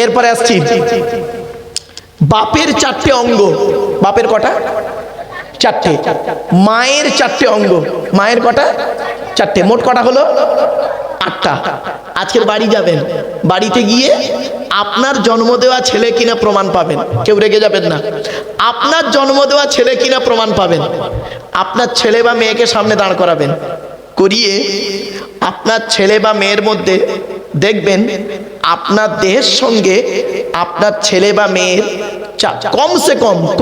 এরপরে আসছি বাপের চারটে অঙ্গ। বাপের কটা? চারটে। মায়ের চারটে অঙ্গ। মায়ের কটা? চারটে। মোট কটা হলো? আটটা। আজকের বাড়ি যাবেন, বাড়িতে গিয়ে আপনার জন্ম দেওয়া ছেলে কিনা প্রমাণ পাবেন। কেউ রেগে যাবেন না। আপনার জন্ম দেওয়া ছেলে কিনা প্রমাণ পাবেন। আপনার ছেলে বা মেয়েকে সামনে দাঁড় করাবেন, করিয়ে আপনার ছেলে বা মেয়ের মধ্যে দেখবেন আপনার দেহের সঙ্গে আপনার ছেলে বা মেয়ের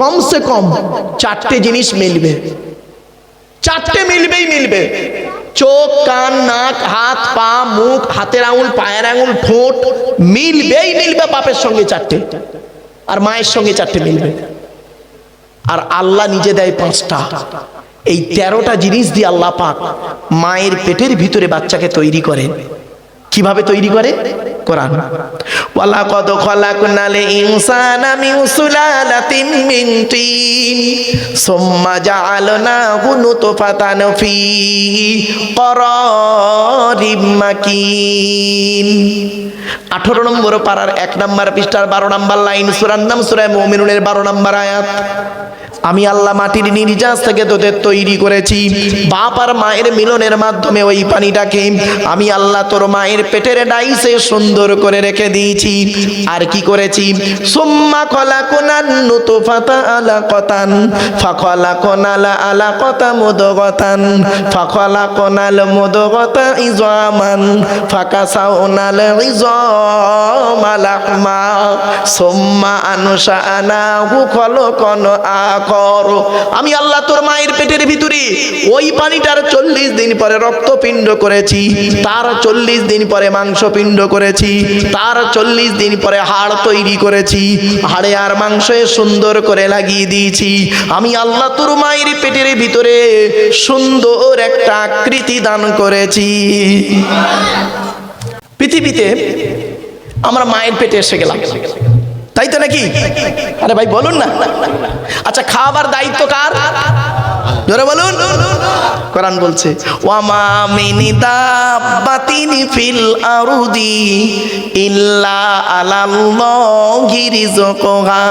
কমসে কম চারটে জিনিস মিলবে। চারটে মিলবেই মিলবে। চোখ, কান, নাক, হাত, পা, মুখ, হাতের আঙুল, পায়ের আঙুল, ঠোঁট মিলবেই মিলবে বাপের সঙ্গে চারটে, আর মায়ের সঙ্গে চারটে মিলবে। আর আল্লাহ নিজে দেয় 5টা। এই 13টা জিনিস দিয়ে আল্লাহ পাক মায়ের পেটের ভিতরে বাচ্চাকে তৈরি করেন। কিভাবে তৈরি করে? কোরআন, ওয়ালাকাদ খালাকনাল ইনসানা মিন সুলালাতিন মিন তিন সুম্মা জাআলনাহু নুতফাতান ফি করারিম মাকিন। 18 নম্বর পারার 1 নম্বর পৃষ্ঠার 12 নম্বর লাইন, সূরার নাম সূরা মুমিনুনের 12 নম্বর আয়াত। আমি আল্লাহ মাটির নির্যাস থেকে তোদের তৈরি করেছি। বাপ আর মায়ের মিলনের মাধ্যমে ওই পানিটাকে আমি আল্লাহ তোর মায়ের পেটের ডাইসে সুন্দর করে রেখে দিয়েছি। আর কি করেছি? সুম্মা খলাকনান নুতফাতা আলাকাতান ফাখলাকনাল আলাকাতা মুদগাতান ফাখলাকনাল মুদগাতা ইজামান ফাকাসাউনাল ইজামা লাহমা সুম্মা আনশাআনাহু খলকান আখর। আমি আল্লাহ তোর মায়ের পেটের ভিতরে ওই পানিটার 40 দিন পরে রক্তপিণ্ড করেছি, তার 40 দিন পরে মাংসপিণ্ড করেছি, তার 40 দিন পরে হাড় তৈরি করেছি, হাড়ে আর মাংসে সুন্দর করে লাগিয়ে দিয়েছি। আমি আল্লাহ তোর মায়ের পেটের ভিতরে সুন্দর একটা আকৃতি দান করেছি। পৃথিবীতে আমরা মায়ের পেটে এসে গেলাম, তাই তো নাকি? আরে ভাই বলুন না। আচ্ছা, খাবার দায়িত্ব কার? জোরে বলুন। কোরআন বলছে, ওয়ামা মিন দাব্বাতিন ফিল আরদি ইল্লা আলাল্লাহি রিজকুহা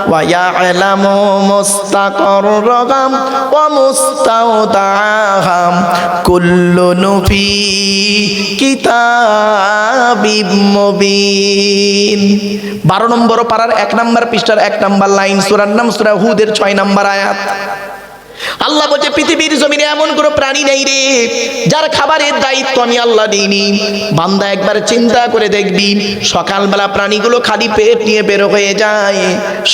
ওয়া ইয়ালামু মুস্তাকাররাহা ওয়া মুস্তাওদাহা কুল্লুন ফি কিতাবিম মুবিন। 12 নম্বর পারার 1 নম্বর পৃষ্ঠার 1 নম্বর লাইন, সূরার নাম সূরা হুদের 6 নম্বর আয়াত। আল্লাহ বলছে, পৃথিবীর জমিনে এমন কোনো প্রাণী নেই রে যার খাবারের দায়িত্ব আমি আল্লাহ দিইনি। বান্দা একবার চিন্তা করে দেখবি, সকালবেলা প্রাণীগুলো খালি পেট নিয়ে বের হয়ে যায়,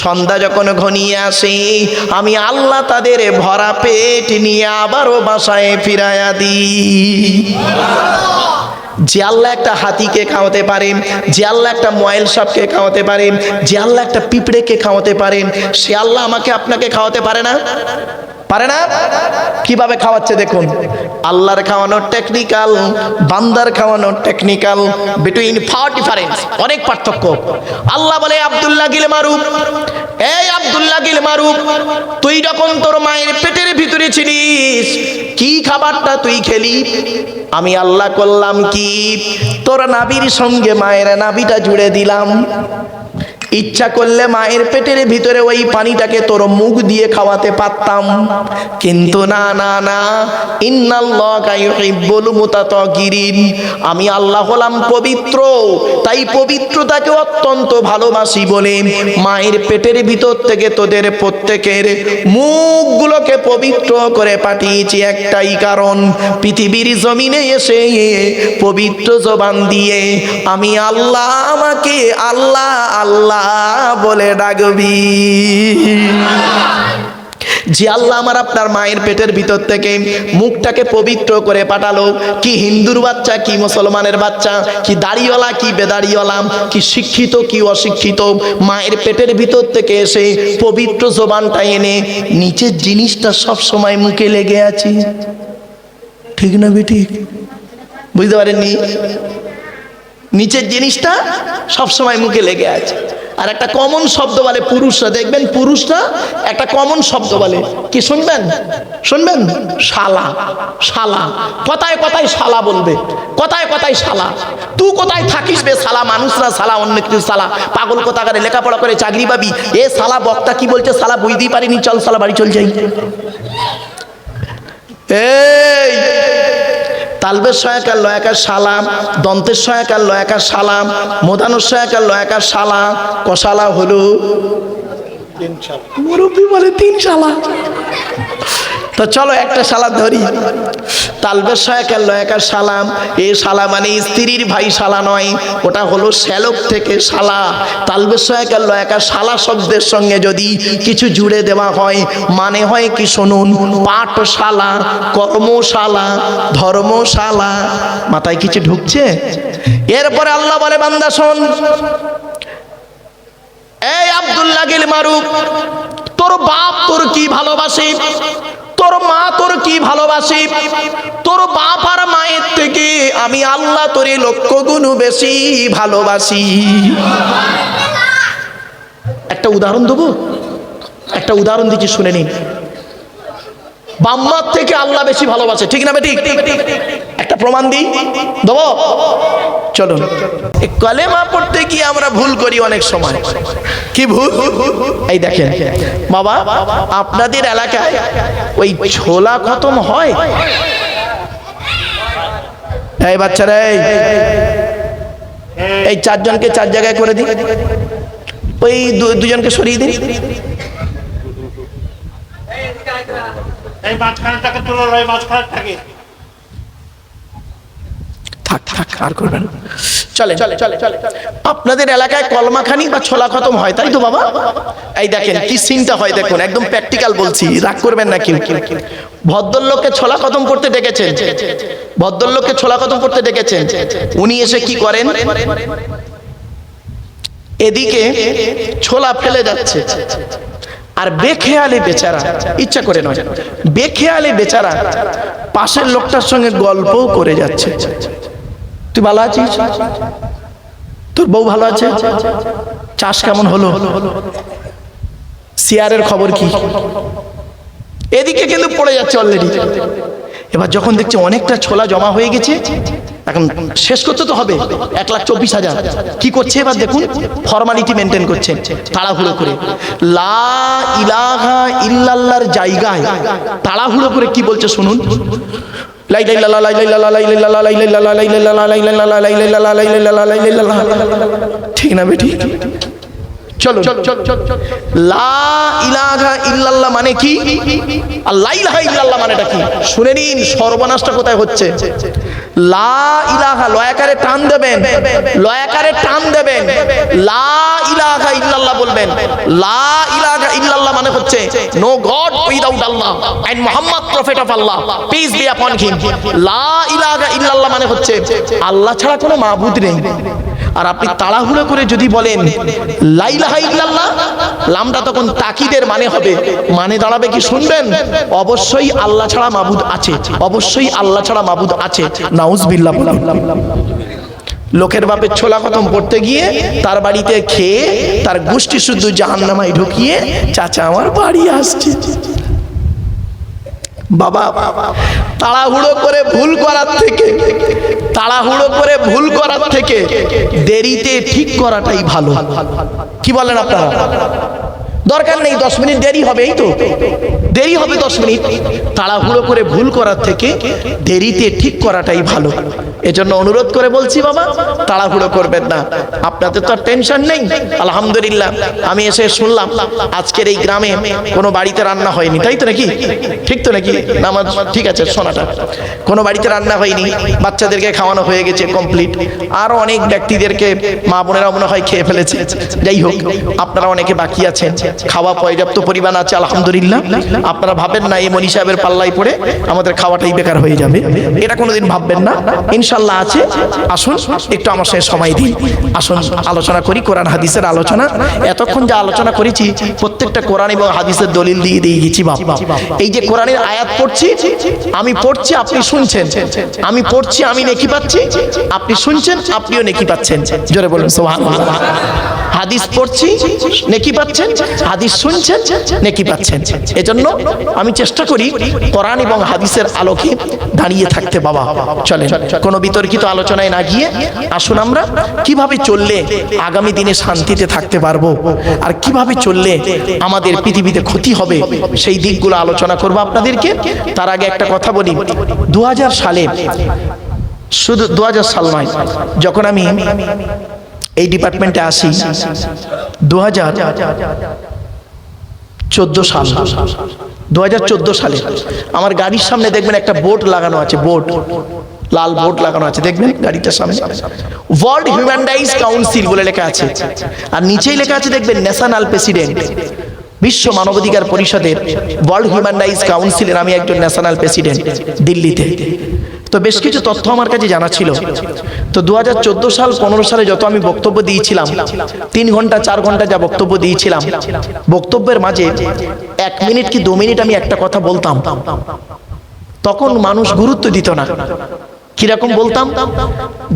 সন্ধ্যা যখন ঘনিয়ে আসে আমি আল্লাহ তাদের ভরা পেট নিয়ে আবারও বাসায় ফিরাইয়া দিই। যে আল্লাহ একটা হাতিকে খাওয়াতে পারেন, যে আল্লাহ একটা ময়েল সাপকে খাওয়াতে পারেন, যে আল্লাহ একটা পিঁপড়েকে খাওয়াতে পারেন, সে আল্লাহ আমাকে আপনাকে খাওয়াতে পারে না? পারে না? কিভাবে খাওয়াচ্ছে দেখুন। আল্লাহর খাওয়ানো টেকনিক্যাল, বান্দার খাওয়ানো টেকনিক্যাল, বিটুইন ফার ডিফারেন্স, অনেক পার্থক্য। আল্লাহ বলে, আব্দুল্লাহ গিল মারুফ, এই আব্দুল্লাহ গিল মারুফ, তুই যখন তোর মায়ের পেটের ভিতরে ছিলিস কি খাবারটা তুই খেলি? আমি আল্লাহ করলাম কি, তোর নাভির সঙ্গে মায়ের নাভিটা জুড়ে দিলাম। ইচ্ছা করলে মায়ের পেটের ভিতরে ওই পানিটাকে তোর মুখ দিয়ে খাওয়াতে পারতাম, কিন্তু না না না, ইন্নাল্লাহা ইউহিব্বুল মুতাতাহহিরিন। আমি আল্লাহ হলাম পবিত্র, তাই পবিত্রতাকে অত্যন্ত ভালোবাসি বলে মায়ের পেটের ভিতর থেকে তোদের প্রত্যেকের মুখগুলোকে পবিত্র করে পাঠিয়েছি একটাই কারণ, পৃথিবীর জমিনে এসে পবিত্র জবান দিয়ে আমি আল্লাহ আমাকে আল্লাহ আল্লাহ বলে ডাকবি। যে আল্লাহ আমার আপনার মায়ের পেটের ভিতর থেকে মুখটাকে পবিত্র করে পাঠালো, কি হিন্দুর বাচ্চা, কি মুসলমানের বাচ্চা, কি দাড়িওয়ালা, কি বেদাড়িওয়ালা, কি শিক্ষিত, কি অশিক্ষিত, মায়ের পেটের ভিতর থেকে এসে পবিত্র জবানটা এনে নিচের জিনিসটা সব সময় মুখে লেগে আছে। ঠিক না বেঠিক? বুঝতে পারেননি? নিচের জিনিসটা সব সময় মুখে লেগে আছে। আর একটা কমন শব্দ বলে পুরুষরা, দেখবেন পুরুষরা একটা কমন শব্দ বলে, কি শুনবেন শুনবেন? শালা। শালা, কথায় কথায় শালা বলবে, কথায় কথায় শালা। তুই কোথায় থাকিস বে শালা? মানুষরা শালা, অন্য কিছু শালা। পাগল কোথাকারে, লেখাপড়া করে চাকরি পাবি, এ শালা বক্তা কি বলছে শালা বুঝতেই পারিনি, চল শালা বাড়ি চল যাই। এই তালবের সহায়কার লয়াকার সালাম, দন্তের সহায়কার লয়াকার সালাম, মোদানোর সহায়কার লয়াকার সালা, কসালা হলো মুরব্বী বলে 3 শালা। তো চলো একটা শালা ধরি। তালবের সহায়কার লয়াকার সালাম, এই শালা মানে স্ত্রীর ভাই শালা নয়, ওটা হলো শ্যালক থেকে শালা। তালবের সহায়কার লয়াকার শালা শব্দের সঙ্গে যদি কিছু জুড়ে দেওয়া হয়, মানে হয় কি শুনুন, পাঠশালা, কর্মশালা, ধর্মশালা। মাথায় কিছু ঢুকছে? এরপরে আল্লাহ বলে বান্দা শোন, এই আব্দুল্লাহ গিল মারুফ, তোর বাপ তোর কি ভালোবাসে, তোর মা তোর কি ভালোবাসে, তোর বাপ আর মায়ের থেকে আমি আল্লাহ তোরে 1,00,000 গুণ বেশি ভালোবাসি। একটা উদাহরণ দেবো, একটা উদাহরণ দিচ্ছি শুনে নিন। বাম্মার থেকে আল্লাহ বেশি ভালোবাসে, ঠিক না বেঠিক? একটা প্রমাণ দিই, দেবো? চলুন। কলেমা পড়তে গিয়ে আমরা ভুল করি অনেক সময়। কি ভুল? এই দেখেন বাবা, আপনাদের এলাকায় ওই ছোলা খতম হয়? এই বাচ্চারা, এই 4 জনকে 4 জায়গায় করে দিন, ওই 2 জনকে সরিয়ে দিন। এই মাঝখানটাকে তুলে রয়, মাঝখানে থাকে। থাক থাক, আর করবেন। চলে চলে চলে চলে। আপনাদের এলাকায় কলমাখানি বা ছোলা খতম হয়, তাই তো বাবা? এই দেখেন কি সিনটা হয়, দেখুন, একদম প্র্যাকটিক্যাল বলছি, রাগ করবেন না কেউ। ভদ্রলোককে ছোলা খতম করতে ডেকেছেন, ভদ্রলোককে ছোলা খতম করতে ডেকেছেন। উনি এসে কি করেন, এদিকে ছোলা ফেলে যাচ্ছে, আর বেখেয়ালি বেচারা, ইচ্ছা করে নয়, বেখেয়ালি বেচারা পাশের লোকটার সঙ্গে গল্পও করে যাচ্ছে। তুই ভালো আছিস? তোর বউ ভালো আছে? চাষ কেমন হলো? শেয়ারের খবর কি? এদিকে কিন্তু পড়ে যাচ্ছে অলরেডি। এবার যখন দেখছে অনেকটা ছোলা জমা হয়ে গেছে, এখন শেষ করতে তো হবে, 1,24,000। কি করছে এবার দেখুন, ফর্মালিটি মেনটেন করছে তাড়াহুড়ো করে। লা ইলাহা ইল্লাল্লাহর জায়গায় তাড়াহুড়ো করে কি বলছে শুনুন, ঠিক না বেটি? চলো, লা ইলাহা ইল্লাল্লাহ মানে কি, আর লা ইলাহা ইল্লাল্লাহ মানেটা কি শুনে নিন। সর্বনাশটা কোথায় হচ্ছে? লা ইলাহা লয়াকারে টান দেবেন, লয়াকারে টান দেবেন, লা ইলাহা ইল্লাল্লাহ বলবেন। লা ইলাহা ইল্লাল্লাহ মানে হচ্ছে no god without Allah and Muhammad prophet of Allah, peace be upon him. লা ইলাহা ইল্লাল্লাহ মানে হচ্ছে আল্লাহ ছাড়া কোনো মাবুদ নেই। আর আপনি তাড়াহুড়ো করে যদি বলেন লা ইলাহা ইল্লাল্লাহ, লামটা তখন তাকিদের মানে হবে, মানে দাঁড়াবে কি শুনবেন, অবশ্যই আল্লাহ ছাড়া মাবুদ আছে, অবশ্যই আল্লাহ ছাড়া মাবুদ আছে। নাউজুবিল্লাহ। লোকের বাপের ছোলা খতম পড়তে গিয়ে তার বাড়িতে খেয়ে তার গোষ্ঠী শুদ্ধ জাহান্নামায় ঢুকিয়ে চাচা আমার বাড়ি আসছে। বাবা, তাড়াহুড়ো করে ভুল করার থেকে, তাড়াহুড়ো করে ভুল করার থেকে দেরিতে ঠিক করাটাই ভালো। কি বলেন আপনারা? দরকার নেই 10 মিনিট দেরি হবে, এই তো দেরি হবে 10 মিনিট। তাড়াহুড়ো করে ভুল করার থেকে দেরিতে ঠিক করাটাই ভালো। এজন্য অনুরোধ করে বলছি বাবা, তাড়াহুড়ো করবেন না। আপনাদের তো আর টেনশন নেই। আলহামদুলিল্লাহ, আমি এসে শুনলাম আজকের এই গ্রামে কোনো বাড়িতে রান্না হয়নি, তাই তো নাকি? ঠিক তো নাকি? নামাজ ঠিক আছে, শোনাটা কোনো বাড়িতে রান্না হয়নি, বাচ্চাদেরকে খাওয়ানো হয়ে গেছে কমপ্লিট। আরো অনেক ব্যক্তিদেরকে মা বোনেরা মনে হয় খেয়ে ফেলেছে। যাই হোক, আপনারা অনেকে বাকি আছেন, খাওয়া পর্যাপ্ত পরিমাণ আছে আলহামদুলিল্লাহ। আপনারা ভাবেন না এই মনি সাহেবের পাল্লায় পড়ে আমাদের খাওয়াটাই বেকার হয়ে যাবে, এটা কোনোদিন ভাববেন না। ইনশাল্লাহ আছে। আসুন একটু আমার সঙ্গে সময় দিন, আসুন আলোচনা করি কোরআন হাদিসের আলোচনা। এতক্ষণ যা আলোচনা করেছি প্রত্যেকটা কোরআন এবং হাদিসের দলিল দিয়ে দিয়ে গেছি বাবা। এই যে কোরআনের আয়াত পড়ছি, আমি পড়ছি আপনি শুনছেন, আমি পড়ছি আমি নেকি পাচ্ছি, আপনি শুনছেন আপনিও নেকি পাচ্ছেন। জোরে বলুন সুবহানাল্লাহ। হাদিস পড়ছি নেকি পাচ্ছেন, হাদিস শুনছেন নেকি পাচ্ছেন। এজন্য আমি চেষ্টা করি কোরআন এবং হাদিসের আলোকে দাঁড়িয়ে থাকতে। বাবা চলেন কোনো বিতর্কিত আলোচনায় না গিয়ে আসুন আমরা কিভাবে চললে আগামী দিনে শান্তিতে থাকতে পারবো, আর কিভাবে চললে আমাদের পৃথিবীতে ক্ষতি হবে সেই দিকগুলো আলোচনা করবো আপনাদেরকে। তার আগে একটা কথা বলি, 2000 সালে, শুধু 2000 সাল নয়, যখন আমি এই ডিপার্টমেন্টে আসি 2014 সাল, 2014 সালে আমার গাড়ির সামনে দেখবেন একটা বোর্ড লাগানো আছে, বোর্ড, লাল বোর্ড লাগানো আছে, দেখবেন গাড়িটার সামনে ওয়ার্ল্ড হিউম্যান রাইটস কাউন্সিল বলে লেখা আছে, আর নিচেই লেখা আছে দেখবেন ন্যাশনাল প্রেসিডেন্ট, বিশ্ব মানবাধিকার পরিষদের ওয়ার্ল্ড হিউম্যান রাইটস কাউন্সিলের আমি একজন ন্যাশনাল প্রেসিডেন্ট দিল্লিতে। তো বেশ কিছু তথ্য আমার কাছে জানা ছিল। তো 2014 সাল 15 সালে যত আমি বক্তব্য দিয়েছিলাম, 3 ঘন্টা 4 ঘন্টা যা বক্তব্য দিয়েছিলাম, বক্তব্যের মাঝে 1 মিনিট কি 2 মিনিট আমি একটা কথা বলতাম, তখন মানুষ গুরুত্ব দিত না। কিরকম বলতাম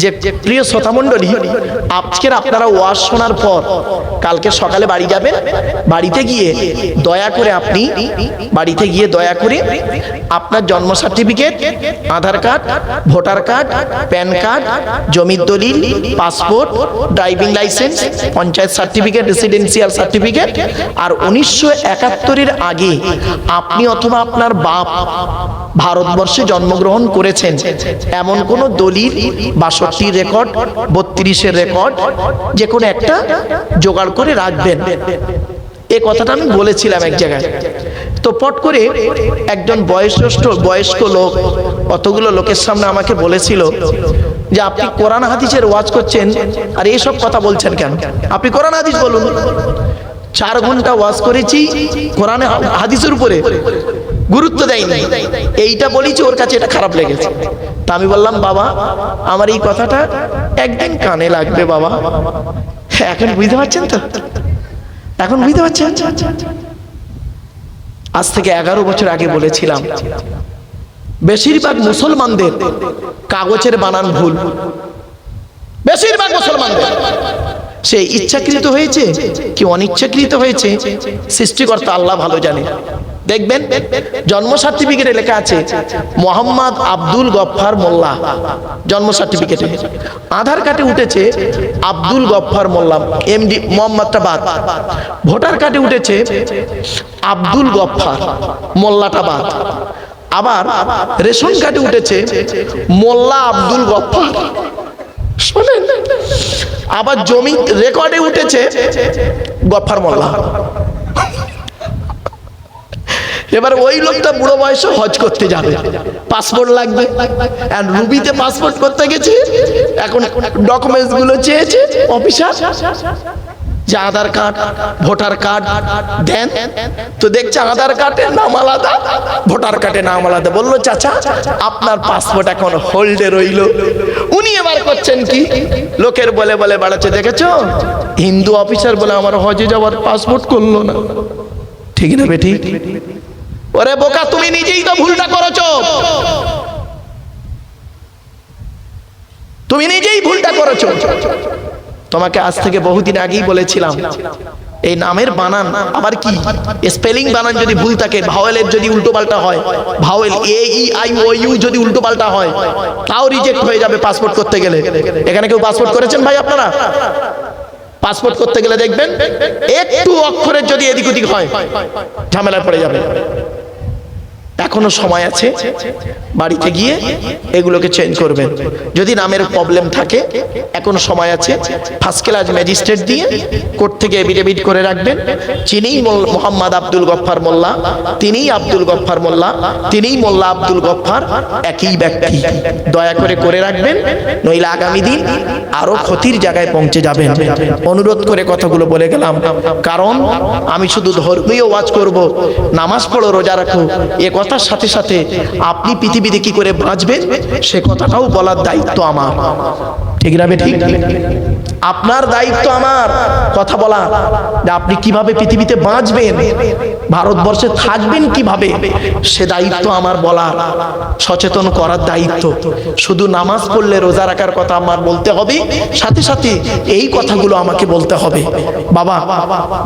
যে, প্রিয় শ্রোতামণ্ডলী, আজকের আপনারা ওয়াজ শোনার পর কালকে সকালে বাড়ি যাবেন, বাড়িতে গিয়ে দয়া করে আপনি দয়া করে আপনার জন্ম certificate, Aadhaar card, voter card, PAN card, জমির দলিল, passport, driving licence, panchayat certificate, residential certificate, আর 1971-এর আগে আপনি অথবা আপনার বাপ ভারতবর্ষে জন্মগ্রহণ করেছেন এমন কোন দলিল, 62 রেকর্ড, 32-এর রেকর্ড, যে কোনো একটা জোগাড় করে রাখবেন। এই কথাটা আমি বলেছিলাম এক জায়গায়। তো পট করে একজন বয়স্ক লোক অতগুলো লোকের সামনে আমাকে বলেছিল যে, আপনি কোরআন হাদিসের ওয়াজ করছেন আর এইসব কথা বলছেন কেন? আপনি কোরআন হাদিস বলুন। 4 ঘন্টা ওয়াজ করেছি কোরআন হাদিসের উপরে, গুরুত্ব দেয়নি। এইটা বলেছি, ওর কাছে এটা খারাপ লেগেছে। তা আমি বললাম, বাবা আমার এই কথাটা একদিন কানে লাগবে বাবা। এখন বুঝতে পারছেন তো? এখন বুঝতে পারছেন? আজ থেকে 11 বছর আগে বলেছিলাম, বেশিরভাগ মুসলমানদের কাগজের বানান ভুল। বেশিরভাগ মুসলমানদের, সে ইচ্ছাকৃত হয়েছে কি অনিচ্ছাকৃত হয়েছে, সৃষ্টিকর্তা আল্লাহ ভালো জানে। দেখবেন জন্ম সার্টিফিকেটে লেখা আছে মোহাম্মদ আব্দুল গফফার মোল্লা, জন্ম সার্টিফিকেটে। আধার কার্ডে উঠেছে আব্দুল গফফার মোল্লা, এমডি, মোহাম্মদটা বাদ। ভোটার কার্ডে উঠেছে আব্দুল গফফার, মোল্লাটা বাদ। আবার রেশন কার্ডে উঠেছে মোল্লা আব্দুল গফফার, শোনেন। আবার জমি রেকর্ডে উঠেছে গফফার মোল্লা। এবার ওই লোকটা বুড়ো বয়সে হজ করতে যাবে, পাসপোর্ট লাগবে, আর রুবিতে পাসপোর্ট করতে গেছে। এখন ডকুমেন্টস গুলো চেয়েছে অফিসার, যে আধার কার্ড, ভোটার কার্ড দেন। তো দেখছে আধার কার্ডের নাম আলাদা, ভোটার কার্ডের নাম আলাদা। বললো, চাচা আপনার পাসপোর্ট এখন হোল্ডে রইল। উনি এবার করছেন কি, লোকের বলে বলে বাড়াচ্ছে, দেখেছো হিন্দু অফিসার বলে আমার হজে যাওয়ার পাসপোর্ট করলো না। ঠিক না বেটি? ওরে বোকা, তুমি নিজেই তো ভুলটা করেছো, তুমি নিজেই ভুলটা করেছো। তোমাকে আজ থেকে বহুদিন আগেই বলেছিলাম, এই নামের বানান আবার কি, স্পেলিং বানান যদি ভুল থাকে, ভাওয়েলের যদি উল্টো পাল্টা হয়, vowel A E I O U যদি উল্টো পাল্টা হয়, তাও রিজেক্ট হয়ে যাবে পাসপোর্ট করতে গেলে। এখানে কেউ পাসপোর্ট করেছেন ভাই আপনারা? পাসপোর্ট করতে গেলে দেখবেন একটু অক্ষরের যদি এদিক ওদিক হয়, ঝামেলায় পড়ে যাবে। এখনো সময় আছে, বাড়িতে গিয়ে এগুলোকে চেঞ্জ করবেন। যদি নামের প্রবলেম থাকে এখনো সময় আছে, ফার্স্ট ক্লাস ম্যাজিস্ট্রেট দিয়ে কোর্ট থেকে এফিডেভিট করে রাখবেন, যিনিই মোহাম্মদ আব্দুল গফফার মোল্লা, তিনিই আব্দুল গফফার মোল্লা, তিনিই মোল্লা আব্দুল গফফার, একই ব্যক্তি। দয়া করে রাখবেন, নইলে আগামী দিন আরো ক্ষতির জায়গায় পৌঁছে যাবেন। অনুরোধ করে কথাগুলো বলে গেলাম, কারণ আমি শুধু ধর্মীয় ওয়াজ করব, নামাজ পড়ো, রোজা রাখো, এ কথার সাথে সাথে আপনি পৃথিবীতে কি করে বাঁচবেন সে কথাটাও বলার দায়িত্ব আমার। ঠিক না? ঠিক। আপনার দায়িত্ব আমার কথা বলা, যে আপনি কিভাবে পৃথিবীতে বাঁচবেন, ভারতবর্ষে থাকবেন কিভাবে, সে দায়িত্ব আমার বলা, সচেতন করার দায়িত্ব। শুধু নামাজ পড়লে রোজা রাখার কথা আমার বলতে হবে, সাথে সাথে এই কথাগুলো আমাকে বলতে হবে। বাবা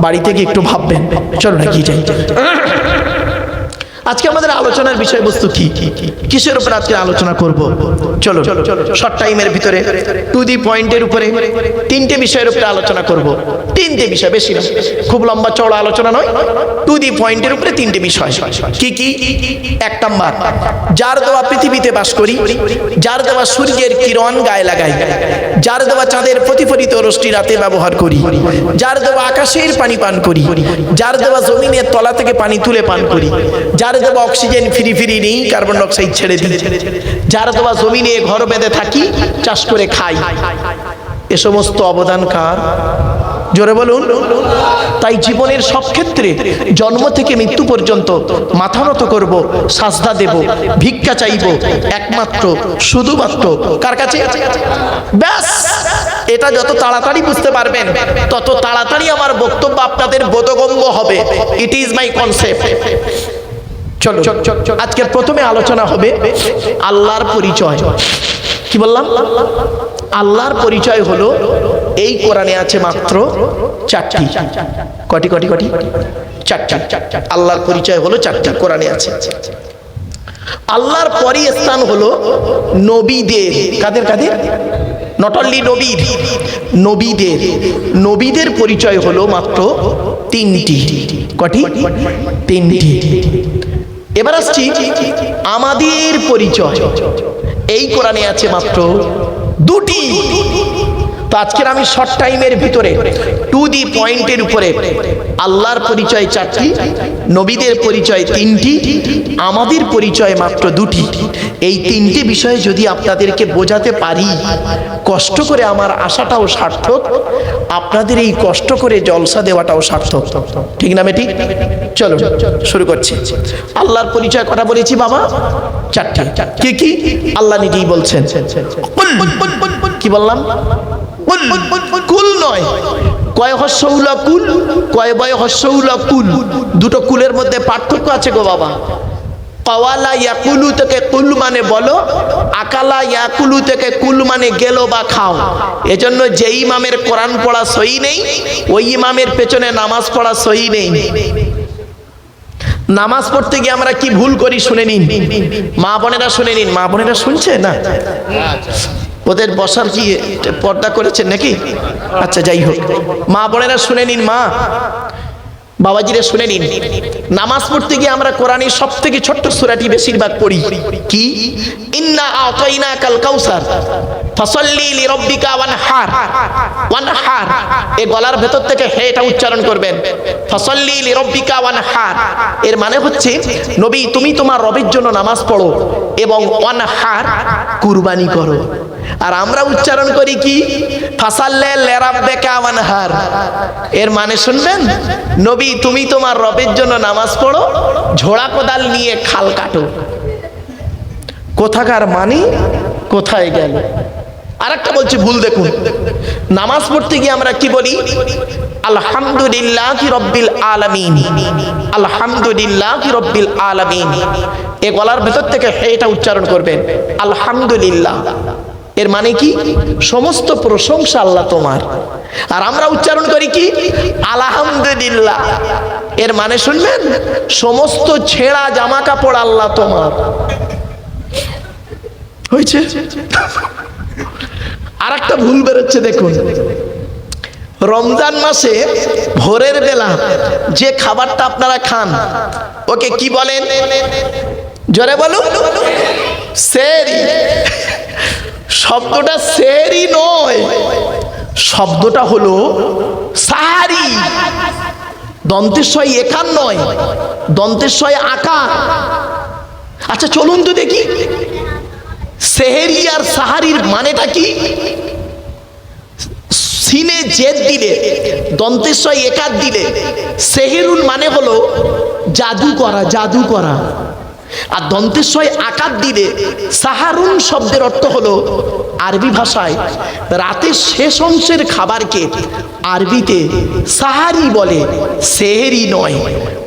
বাড়ি থেকে একটু ভাববেন। চলো না কি যাই। আজকে আমাদের আলোচনার বিষয়বস্তু কি, কিসের উপরে আজকে আলোচনা করব? চলো শর্ট টাইমের ভিতরে টু দি পয়েন্টের উপরে তিনটে বিষয়ের উপরে আলোচনা করব। তিনটে বিষয়, বেশি না, খুব লম্বা চওড়া আলোচনা নয়, টু দি পয়েন্টের উপরে তিনটে বিষয়। কি কি? এক নাম্বার, যার দেওয়া পৃথিবীতে বাস করি, যার দেওয়া সূর্যের কিরণ গায়ে লাগাই, যার দেওয়া চাঁদের প্রতিফলিত রশ্মি রাতে ব্যবহার করি, যার দেওয়া আকাশের পানি পান করি, যার দেওয়া জমিনের তলা থেকে পানি তুলে পান করি, যার দেওয়া অক্সিজেন ফ্রি ফ্রি নেই, কার্বন ডাই অক্সাইড ছেড়ে দিই, যার দেওয়া জমিনে ঘর বেঁধে থাকি, চাষ করে খাই, এ সমস্ত অবদান কার? জোরে বলুন। তাই জীবনের সব ক্ষেত্রে জন্ম থেকে মৃত্যু পর্যন্ত মাথা নত করব, সাজদা দেব, ভিক্ষা চাইব একমাত্র শুধুমাত্র কার কাছে? ব্যাস, এটা যত তাড়াতাড়ি বুঝতে পারবেন তত তাড়াতাড়ি আমার বক্তব্য আপনাদের বোধগম্য হবে। It is my concept. চলো আজকের প্রথমে আলোচনা হবে আল্লাহর পরিচয়। কি বললাম? আল্লাহর পরিচয় হলো, এই কোরআনে আছে মাত্র চারটি। কটি কটি কটি? চারটি। আল্লাহর পরিচয় হলো চারটি, কোরআনে আছে। আল্লাহর পরই স্থান হলো নবীদের। কাদের কাদের? নট অনলি নবীর, নবীদের। নবীদের পরিচয় হলো মাত্র তিনটি। কটি? তিনটি। এবার আসছি আমাদের পরিচয়, এই কোরআনে আছে মাত্র দুটি। তো আজকের আমি শর্ট টাইমের ভিতরে টু দি পয়েন্টের উপরে আল্লাহর পরিচয় চারটি, নবীদের পরিচয় তিনটি, আমাদের পরিচয় মাত্র দুটি। এই তিনটি বিষয়ে যদি আপনাদেরকে বোঝাতে পারি, কষ্ট করে আমার আশাটাও সার্থক, আপনাদের এই কষ্ট করে জলসা দেওয়াটাও সার্থক। ঠিক না বেটি? চলো শুরু করছি। আল্লাহর পরিচয় কটা বলেছি বাবা? চারটি। কি কি? আল্লাহ নিজেই বলছেন। কি বললাম? কুল নয়, কয় হস্যউলা কুল, কয় বয় হস্যউলা কুল, দুটো কুলের মধ্যে পার্থক্য আছে গো বাবা। কাওয়ালা ইয়াকুলু থেকে কুল মানে বলো, আকালা ইয়াকুলু থেকে কুল মানে গেল বা খাও। এজন্য যে ইমামের কোরআন পড়া সহি নেই, ওই ইমামের পেছনে নামাজ পড়া সহি নেই। নামাজ পড়তে গিয়ে আমরা কি ভুল করি শুনে নিন, মা বোনেরা শুনে নিন। মা বোনেরা শুনছে না? ওদের বসার কি পর্দা করেছেন নাকি? আচ্ছা যাই হোক, মা বোনেরা শুনে নিন, মা বাবাজিরা শুনে নিন। নামাজ পড়তে গিয়ে আমরা কোরআনের সব থেকে ছোট্ট সূরাটি বেশিরভাগ পড়ি। কি? ইন্না আতাইনাকাল কাউসার ফাসাল্লি লিরাব্বিকা ওয়ানহার। ওয়ানহার, এই গলার ভেতর থেকে হে এটা উচ্চারণ করবেন, ফাসাল্লি লিরাব্বিকা ওয়ানহার। এর মানে হচ্ছে নবী তুমি তোমার রবের জন্য নামাজ পড়ো এবং ওয়ানহার, কুরবানি করো। আর আমরা উচ্চারণ করি কি? ফাসাল্লে লিরাব্বিকা ওয়ানহার। এর মানে শুনবেন, নবী তুমি তোমার রবের জন্য নামাজ পড়ো, ঝোড়া কোদাল নিয়ে খাল কাটো। কোথাকার মানে কোথায় গেল? আরেকটা বলছি ভুল দেখুন, নামাজ পড়তে গিয়ে আমরা কি বলি? আলহামদুলিল্লাহি রাব্বিল আলামিন। আলহামদুলিল্লাহি রাব্বিল আলামিন। এই গলার ভেতর থেকে এটা উচ্চারণ করবেন, আলহামদুলিল্লাহ। এর মানে কি? সমস্ত প্রশংসা আল্লাহ তোমার। আর আমরা উচ্চারণ করি কি? আলহামদুলিল্লাহ। এর মানে শুনবেন, সমস্ত ছেঁড়া জামা কাপড় আল্লাহ তোমার। হয়েছে? আর একটা ভুল বেরোচ্ছে দেখুন, রমজান মাসে ভোরের বেলা যে খাবারটা আপনারা খান ওকে কি বলেন? জোরে বলুন। সেহরি। শব্দটা সেহরি নয়, শব্দটা হলো সাহারি। দন্তেশ্বয় একার নয়, দন্তেশ্বয় আকার। আচ্ছা চলুন তো দেখি, সেহরি আর সাহারির মানেটা কি? সিনে জেদ দিলে, দন্তেশ্বয় একার দিলে সেহেরুন মানে হলো জাদু করা, জাদু করা। আর দন্তেশ্বয় আকার দিলে সাহারুন শব্দের অর্থ হলো আরবি ভাষায় রাতের শেষ অংশের খাবারকে আরবিতে সাহারি বলে, সেহেরি নয়।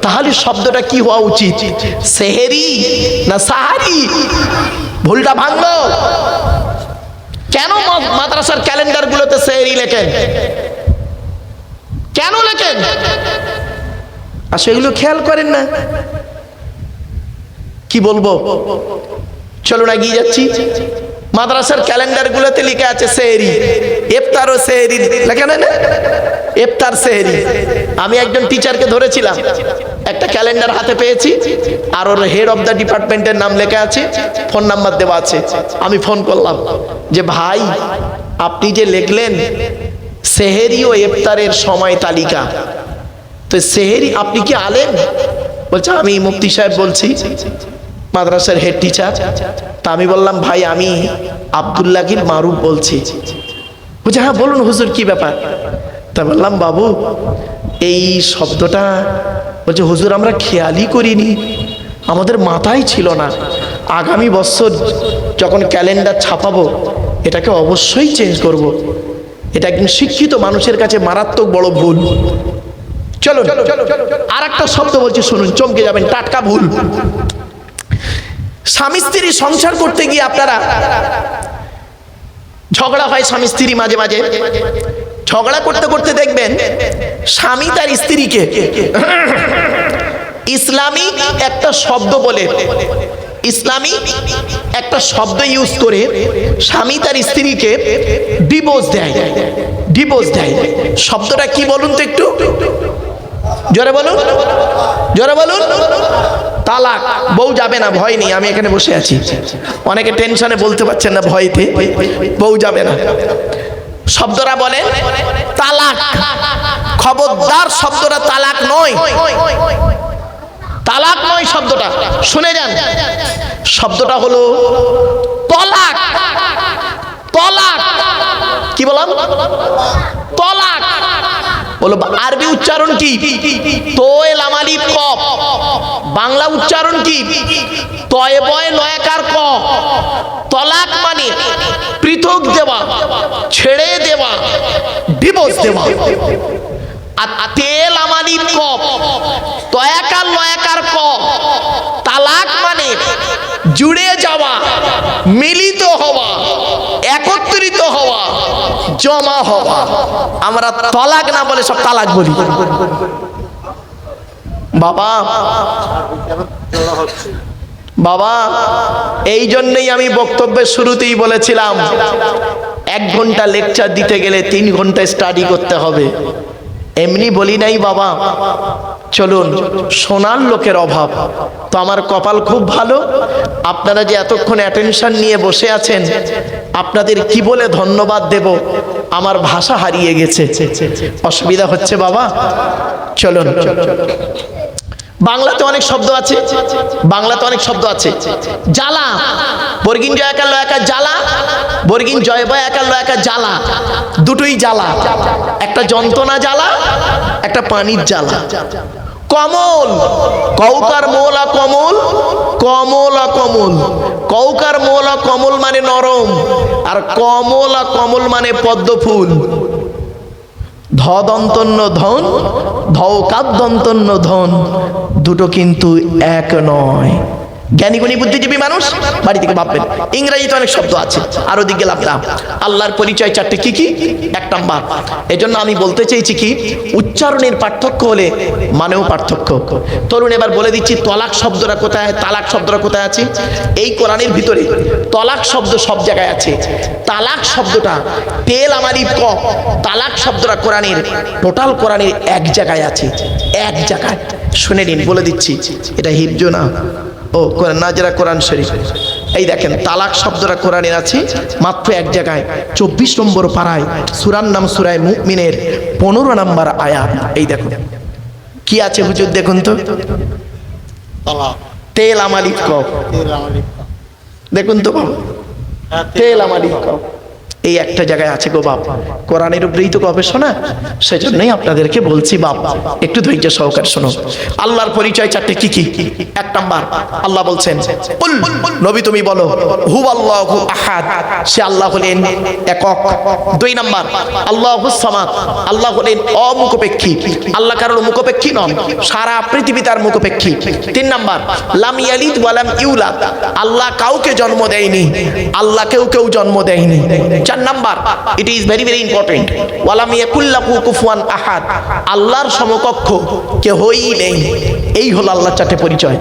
তাহলে শব্দটা কি হওয়া উচিত? সেহেরি না সাহারি? ভুলটা ভাঙলো। কেন মাদ্রাসার ক্যালেন্ডারগুলোতে সেহেরি লেখেন? কেন লেখেন? আর সেগুলো খেয়াল করেন না। কি বলবো, চলুন এগিয়ে যাচ্ছি। মাদ্রাসার ক্যালেন্ডারগুলোতে লেখা আছে সেহরি, ইফতার ও সেহরি লেখা নেই না, ইফতার সেহরি। আমি একজন টিচারকে ধরেছিলাম, একটা ক্যালেন্ডার হাতে পেয়েছি আর ওর হেড অফ দ্য ডিপার্টমেন্টের নাম লেখা আছে, ফোন নাম্বার দেওয়া আছে। আমি ফোন করলাম যে ভাই আপনি যে লিখলেন সেহরি ও ইফতারের সময় তালিকা, তো সেহরি আপনি কি আলেম? বলছে আমি মুফতি সাহেব বলছি, মাদ্রাসার হেড টিচার। তা আমি বললাম ভাই আমি আব্দুল্লাহ মারুফ বলছি। বলছে হ্যাঁ বলুন হুজুর কি ব্যাপার? তা বললাম বাবু এই শব্দটা, বলছে হুজুর আমরা খেয়ালই করিনি, আমাদের মাথায় ছিল না, আগামী বছর যখন ক্যালেন্ডার ছাপাবো এটাকে অবশ্যই চেঞ্জ করব। এটা একজন শিক্ষিত মানুষের কাছে মারাত্মক বড় ভুল। চলো আর একটা শব্দ বলছি শুনুন, চমকে যাবেন, টাটকা ভুল। স্বামী স্ত্রী সংসার করতে গিয়ে আপনারা ঝগড়া হয়, স্বামী স্ত্রী মাঝে মাঝে ঝগড়া করতে করতে দেখবেন স্বামী তার স্ত্রীকে ইসলামিক একটা শব্দ বলে, ইসলামিক একটা শব্দ ইউজ করে স্বামী তার স্ত্রীকে ডিভোর্স দেয়, ডিভোর্স দেয়। শব্দটা কি বলুন তো একটু জোরে বলুন, জোরে বলুন। তালাক। বউ যাবে না, ভয় নেই, আমি এখানে বসে আছি। অনেকে টেনশনে বলতে পারছেন না ভয়তে, বউ যাবে না। শব্দরা বলে তালাক। খবরদার শব্দটা তালাক নয়, তালাক নয় শব্দটা, শুনে যান। শব্দটা হলো তলাক। তলাক কি বললাম? তলাক বলো। আরবি উচ্চারণ কি? তোয়ে লামালিফ কফ। বাংলা উচ্চারণ কি? তয়ে বয়ে লয়াকার ক। তলাক মানে পৃথক দেওয়া, ছেড়ে দেওয়া, ডিভোর্স দেওয়া। আর তেল আমালিফ কফ, তয়াকার লয়াকার ক। তালাক মানে জুড়ে যাওয়া, মিলিত হওয়া, একত্রিত হওয়া, জমা হওয়া। আমরা তলাক না বলে সব তালাক বলি। বাবা বাবা এই জন্যই আমি বক্তব্যের শুরুতেই বলেছিলাম 1 ঘন্টা লেকচার দিতে গেলে 3 ঘন্টা স্টাডি করতে হবে। এমনি বলি নাই বাবা। চলুন, শোনার লোকের অভাব। তো আমার কপাল খুব ভালো, আপনারা যে এতক্ষণ অ্যাটেনশন নিয়ে বসে আছেন, আপনাদের কি বলে ধন্যবাদ দেব আমার ভাষা হারিয়ে গেছে। অসুবিধা হচ্ছে বাবা? চলুন। বাংলাতে অনেক শব্দ আছে, বাংলাতে অনেক শব্দ আছে। জ্বালা, বর্গিন জয় একার লয়াকার জ্বালা, বর্গিন জয় বয় একার লয়াকার জ্বালা, দুটোই জ্বালা। একটা যন্ত্রণা জ্বালা, একটা পানির জ্বালা। কমল, কৌকার মোলা কমল, কমলা কমল। কৌকার মোলা কমল মানে নরম, আর কমলা কমল মানে পদ্ম ফুল। ধ দন্তন্য ধন, ধৌকার দন্তন্য ধন, দুটো কিন্তু এক নয়। জ্ঞানী গুণী বুদ্ধিজীবী মানুষ বাড়ি থেকে ভাববেন। ইংরেজিতে অনেক শব্দ আছে, আর ওদিকে গেলাম না। আল্লাহর পরিচয় 4টে কি কি? 1 নাম্বার। এজন্য আমি বলতে চেয়েছি কি, উচ্চারণের পার্থক্য হলে মানেও পার্থক্য। তরুণ এবার বলে দিচ্ছি তলাক শব্দটা কোথায়, তালাক শব্দটা কোথায় আছে। এই কোরআনের ভিতরে তলাক শব্দ সব জায়গায় আছে। তালাক শব্দটা তেল আমালিফ ক, তালাক শব্দটা কোরআনের, টোটাল কোরআনের 1 জায়গায় আছে, 1 জায়গায়। শুনে নিন, বলে দিচ্ছি, এটা হিফজ না, ও কোরআন নাজরা কোরআন শরীফ। এই দেখেন তালাক শব্দটা কোরআনের আছে মাত্র 1 জায়গায়, 24 নম্বর পারায়, সূরার নাম সূরা মুমিনের 15 নম্বর আয়াত। এই দেখুন কি আছে হুজুর, দেখুন তো। তেল আমালিফ কফ, দেখুন তো বাবা, তেল আমালিফ কফ। এই একটা জায়গায় আছে গো বাপ, কোরআনের উপরেই তো গবেষণা, সেজন্যই আপনাদেরকে বলছি বাপ, একটু ধৈর্য সহকারে শোনো। আল্লাহর পরিচয় চারটে কি কি? এক নাম্বার, আল্লাহ বলছেন কুল, নবী তুমি বলো, হুয়াল্লাহু আহাদ, সে আল্লাহ হলেন একক। দুই নাম্বার, আল্লাহুস সামাদ, আল্লাহ হলেন অমুখপেক্ষী, আল্লাহ কারোর মুখপেক্ষী নন, সারা পৃথিবী তার মুখপেক্ষী। তিন নাম্বার, লাম ইয়ালিদ ওয়া লাম ইউলাদ, আল্লাহ কাউকে জন্ম দেয়নি, আল্লাহ কেউ জন্ম দেয়নি। চার number, it is very very important, ওয়া লাম ইয়াকুল লাহু কুফুয়ান আহাদ, আল্লাহর সমকক্ষ কেউই নেই। এই হলো আল্লাহর চারটে পরিচয়।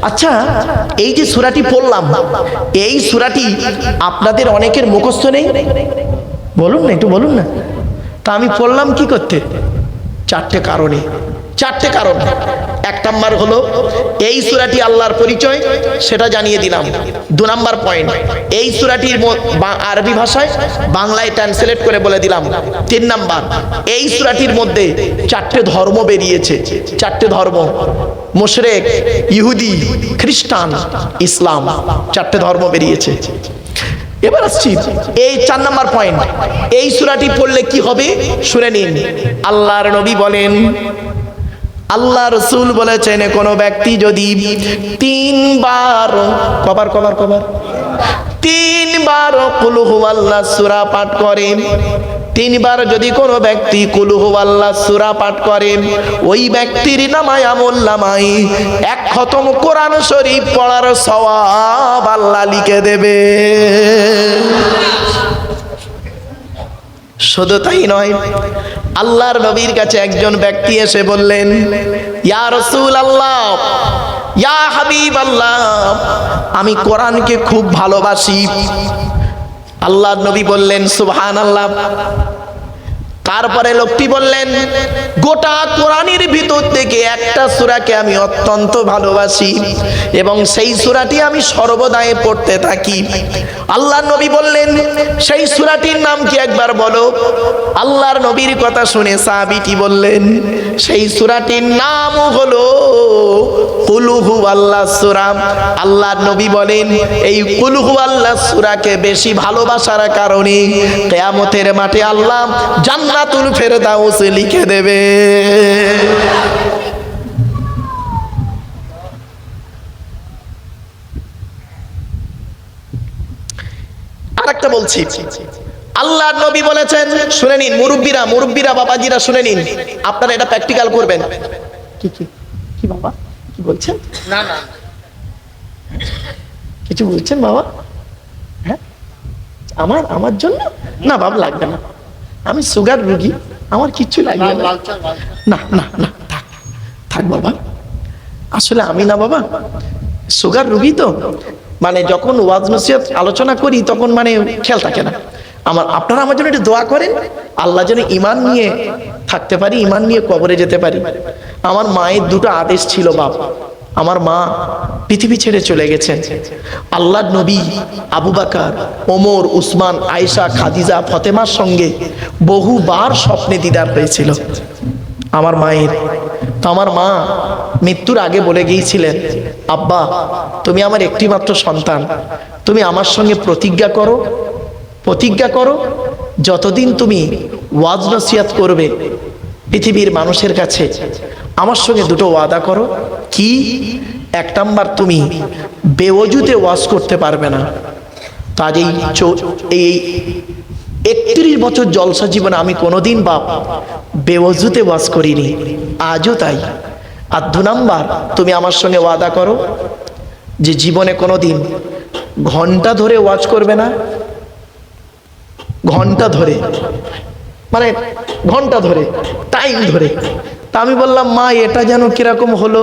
আচ্ছা, এই যে সূরাটি পড়লাম, এই সূরাটি আপনাদের অনেকের মুখস্থ নেই, বলুন না, একটু বলুন না। তা আমি পড়লাম কি করতে? চারটে কারণে, চারটে কারণ। এক নাম্বার হলো এই সূরাটি আল্লাহর পরিচয়, সেটা জানিয়ে দিলাম। দু নাম্বার পয়েন্ট, এই সূরাটির আরবি ভাষায় বাংলায় ট্রান্সলেট করে বলে দিলাম। তিন নাম্বার, এই সূরাটির মধ্যে চারটে ধর্ম বেরিয়েছে, চারটে ধর্ম, মুশরিক, ইহুদি, খ্রিস্টান, ইসলাম, চারটে ধর্ম বেরিয়েছে। এবার আসছি এই 4 নাম্বার পয়েন্ট, এই সূরাটি পড়লে কি হবে শুনে নিন। আল্লাহর নবী বলেন, আল্লাহ রাসূল বলেছেন, কোন ব্যক্তি যদি 3 বার কুল হুয়াল্লাহ সূরা পাঠ করে, 3 বার যদি কোনো ব্যক্তি কুল হুয়াল্লাহ সূরা পাঠ করে, ওই ব্যক্তির নামায় আমলনামায় 1 খতম কোরআন শরীফ পড়ার সওয়াব আল্লাহ লিখে দেবে। শুধু তাই নয়, আল্লাহর নবীর কাছে একজন ব্যক্তি এসে বললেন, ইয়া রাসূলুল্লাহ, ইয়া হাবিবাল্লাহ, আমি কোরআনকে খুব ভালোবাসি। আল্লাহর নবী বললেন সুবহানাল্লাহ। তারপরে লোকটি বললেন, গোটা কোরআনের ভিতর থেকে একটা সূরাকে আমি অত্যন্ত ভালোবাসি এবং সেই সূরাটি আমি সর্বদাই পড়তে থাকি। আল্লাহর নবী বললেন, সেই সূরাটির নাম কি একবার বলো। আল্লাহর নবীর কথা শুনে সাহাবীটি বললেন, সেই সূরাটির নাম হলো কুল হুয়াল্লাহ সূরা। আল্লাহর নবী বলেন, এই কুল হুয়াল্লাহ সূরাকে বেশি ভালোবাসার কারণে কিয়ামতের মাঠে আল্লাহ জান্নাতুল ফেরদাউস লিখে দেবে। আরেকটা বলছি, আল্লাহর নবী বলেছেন, শুনে নিন মুরব্বীরা বাবাজিরা শুনে নিন, আপনারা এটা প্র্যাকটিক্যাল করবেন। কি বাবা কি বলছেন? না কিছু বলছেন বাবা? হ্যাঁ, আমার জন্য না বাবা, লাগবে না, আমি সুগার রোগী, আমার কিচ্ছু লাগবে না। না না না, থাক বাবা, আসলে আমি না বাবা সুগার রোগী, তো মানে যখন ওয়াজ নসিহত আলোচনা করি তখন মানে খেয়াল থাকে না আমার। আপনারা আমার জন্য একটু দোয়া করেন, আল্লাহ যেন ঈমান নিয়ে থাকতে পারি, ঈমান নিয়ে কবরে যেতে পারি। আমার মায়ের 2টো আদেশ ছিল বাপ, আমার মা পৃথিবী ছেড়ে চলে গেছেন। আল্লাহর নবী আবু বকর, ওমর, উসমান, আয়েশা, খাদিজা, ফাতেমার সঙ্গে বহুবার স্বপ্নে দিদার হয়েছিল আমার মায়ের। তো আমার মা মৃত্যুর আগে বলে গিয়েছিলেন, আব্বা তুমি আমার একটি মাত্র সন্তান, তুমি আমার সঙ্গে প্রতিজ্ঞা করো যতদিন তুমি ওয়াজ নসিহত করবে পৃথিবীর মানুষের কাছে, আমার সঙ্গে 2টো ওয়াদা করো। কি? 1 নাম্বার, তুমি বেওজুতে ওয়াজ করতে পারবে না। তো আজ এই 31 বছর জলসা জীবনে আমি কোনোদিন বাপ বেওজুতে ওয়াজ করিনি, আজও তাই। আর 2 নাম্বার, তুমি আমার সঙ্গে ওয়াদা করো যে জীবনে কোনোদিন ঘন্টা ধরে ওয়াজ করবে না। ঘন্টা ধরে মানে ঘন্টা ধরে, টাইম ধরে। তা আমি বললাম, মা এটা যেন কিরকম হলো,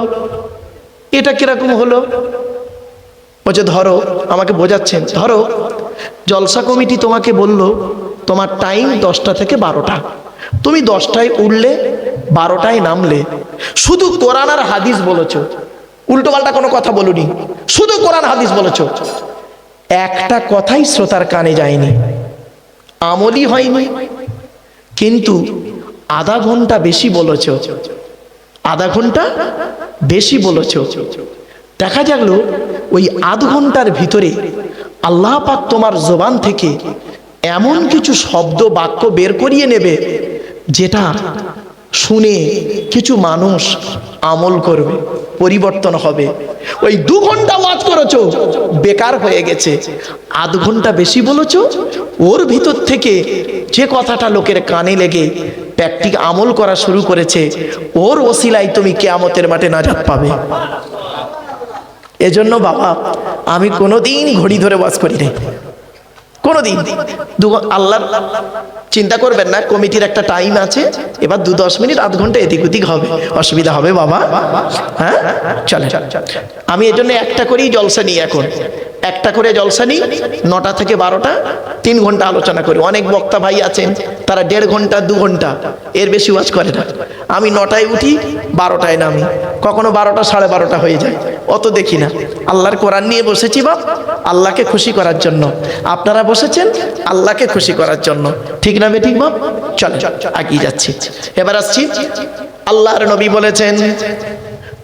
এটা কিরকম হলো? বলছে ধরো, আমাকে বোঝাচ্ছেন, ধরো জলসা কমিটি তোমাকে বলল তোমার টাইম 10টা থেকে 12টা, তুমি 10টায় উঠলে 12টায় নামলে, শুধু কোরআন আর হাদিস বলেছো, উল্টো পাল্টা কোনো কথা বলুনি, শুধু কোরআন হাদিস বলেছো, একটা কথাই শ্রোতার কানে যায়নি, আমলই হয়নি, কিন্তু আধা ঘন্টা বেশি বলেছো, আধা ঘন্টা বেশি বলেছো। দেখা গেল ওই আধ ঘন্টার ভিতরে আল্লাহ পাক তোমার জবান থেকে এমন কিছু শব্দ বাক্য বের করিয়ে নেবে যেটা শুনে কিছু মানুষ আমল করবে, পরিবর্তন হবে। ওই 2 ঘন্টা ওয়াজ করেছো, বেকার হয়ে গেছে। আধ ঘন্টা বেশি বলেছো, ওর ভিতর থেকে যে কথাটা লোকের কানে লেগে প্র্যাকটিক আমল করা শুরু করেছে, ওর ওসিলায় তুমি কিয়ামতের মাঠে নাজাত পাবে। এজন্য বাবা, আমি কোনোদিন ঘড়ি ধরে ওয়াজ করি নাই, কোনোদিন। আল্লাহ চিন্তা করবেন না, কমিটির একটা টাইম আছে, এবার 2-10 মিনিট আধ ঘন্টা এদিক ওদিক হবে, অসুবিধা হবে বাবা? হ্যাঁ, চলে। আমি এজন্য একটা করেই জলসা নিই, এখন একটা করে জলসা নিই, 9টা থেকে 12টা, 3 ঘন্টা আলোচনা করি। অনেক বক্তা ভাই আছেন তারা 1.5 ঘন্টা 2 ঘন্টা এর বেশি ওয়াজ করে না। আমি 9টায় উঠি, 12টায় নামি, কখনো 12টা 12:30 হয়ে যায়, অত দেখি না। আল্লাহর কোরআন নিয়ে বসেছি বাপ, আল্লাহকে খুশি করার জন্য। আপনারা বসেছেন আল্লাহকে খুশি করার জন্য, ঠিক না বে ঠিক বাপ? চলে এগিয়ে যাচ্ছি। এবার আসছি, আল্লাহর নবী বলেছেন,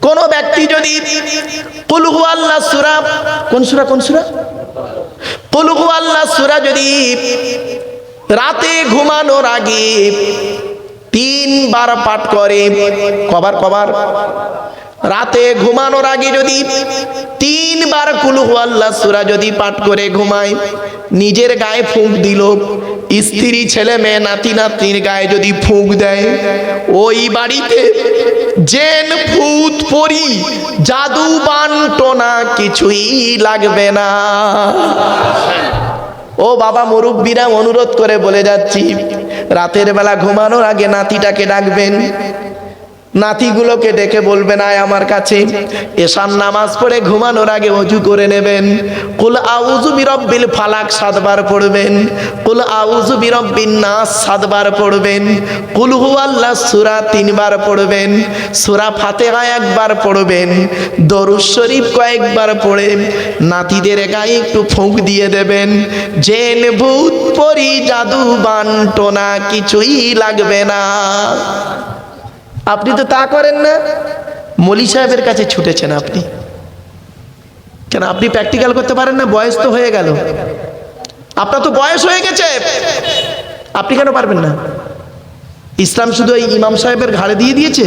কোন ব্যক্তি যদি কুল হুয়াল্লাহ সূরা, কোন সূরা? কুল হুয়াল্লাহ সূরা যদি রাতে ঘুমানোর আগে 3 বার পাঠ করে, কবার? রাতে ঘুমানোর আগে যদি 3 বার কুল হুয়াল্লাহ সূরা যদি পাঠ করে ঘুমায়, নিজের গায়ে ফুঁক দিল, স্ত্রী ছেলে মেয়ে নাতি নাতনির গায়ে যদি ফুঁক দেয়, ওই বাড়িতে জেন ভূত পরি জাদু বান্টনা কিছুই লাগবে না। ও বাবা, মুরব্বীরা অনুরোধ করে বলে যাচ্ছি, রাতের বেলা ঘুমানোর আগে নাতিটাকে ডাকবেন, নাতিগুলোকে ডেকে বলবেন, আয় আমার কাছে। এশার নামাজ পড়ে ঘুমানোর আগে ওযু করে নেবেন, কুল আউযু বিরাব্বিল ফালাক 7 বার পড়বেন, কুল আউযু বিরাব্বিন নাস 7 বার পড়বেন, কুল হুয়াল্লাহ সূরা 3 বার পড়বেন, সূরা ফাতিহা 1 বার পড়বেন, দরুদ শরীফ কয়েকবার পড়ে নাতিদের গায়ে একটু ফুঁক দিয়ে দেবেন। জেন ভূত পরি জাদু বান্টনা কিছুই লাগবে না। আপনি তো তা করেন না, মলি সাহেবের কাছে ছুটেছেন আপনি কেন? আপনি প্র্যাকটিক্যাল করতে পারেন না? বয়স তো হয়ে গেল, আপনার তো বয়স হয়ে গেছে, আপনি কেন পারবেন না? ইসলাম শুধু এই ইমাম সাহেবের ঘাড়ে দিয়ে দিয়েছে?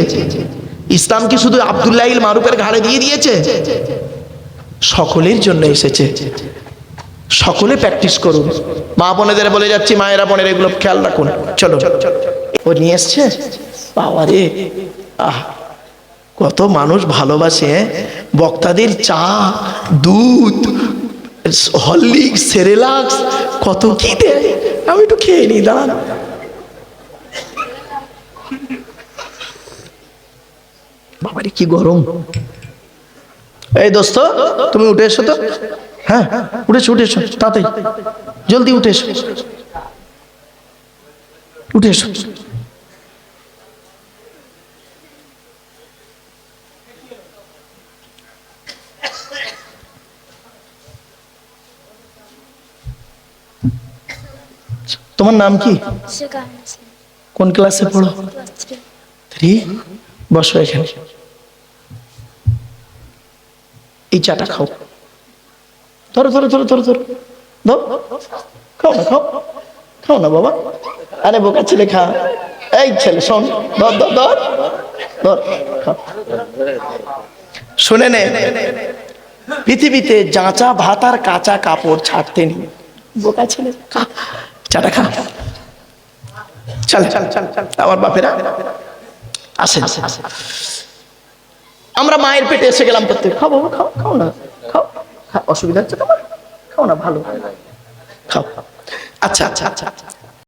ইসলাম কি শুধু আব্দুল্লাহিল মারুফের ঘাড়ে দিয়ে দিয়েছে? সকলের জন্য এসেছে, সকলে প্র্যাকটিস করুন। মা বোনেদের বলে যাচ্ছি, মায়েরা বোনেরা এগুলো খেয়াল রাখুন। চলো, ও নিয়ে এসছে বাবারে, কত মানুষ ভালোবাসে বক্তাদের, চা, দুধ, হরলিক্স, সেরেলাক্স, কত কি দেয়। আমি একটু খেয়ে নি, দাঁড়ান। বাবারে কি গরম। এই দোস্ত, তুমি উঠে এসো তো। হ্যাঁ, উঠেছো তাড়াতাড়ি, জলদি উঠে এসো। তোমার নাম কি? কোন ক্লাসে পড়ো? 3। বসো এখানে, এই চাটা খাও। ধরো, খাও না বাবা। আরে বোকা ছেলে, খা। এই ছেলে শোন, ধর, খাও। শুনে নে, পৃথিবীতে জাঁচা ভাত আর কাঁচা কাপড় ছাড়তে নেই। বোকা ছেলে, খা, চাটা খা। চল আমার বাপেরা আসেন। আমরা মায়ের পেটে এসে গেলাম প্রত্যেক। খাও বাবা, খাও না, খাও। অসুবিধা হচ্ছে তোমার? খাও না, ভালো খাও। আচ্ছা,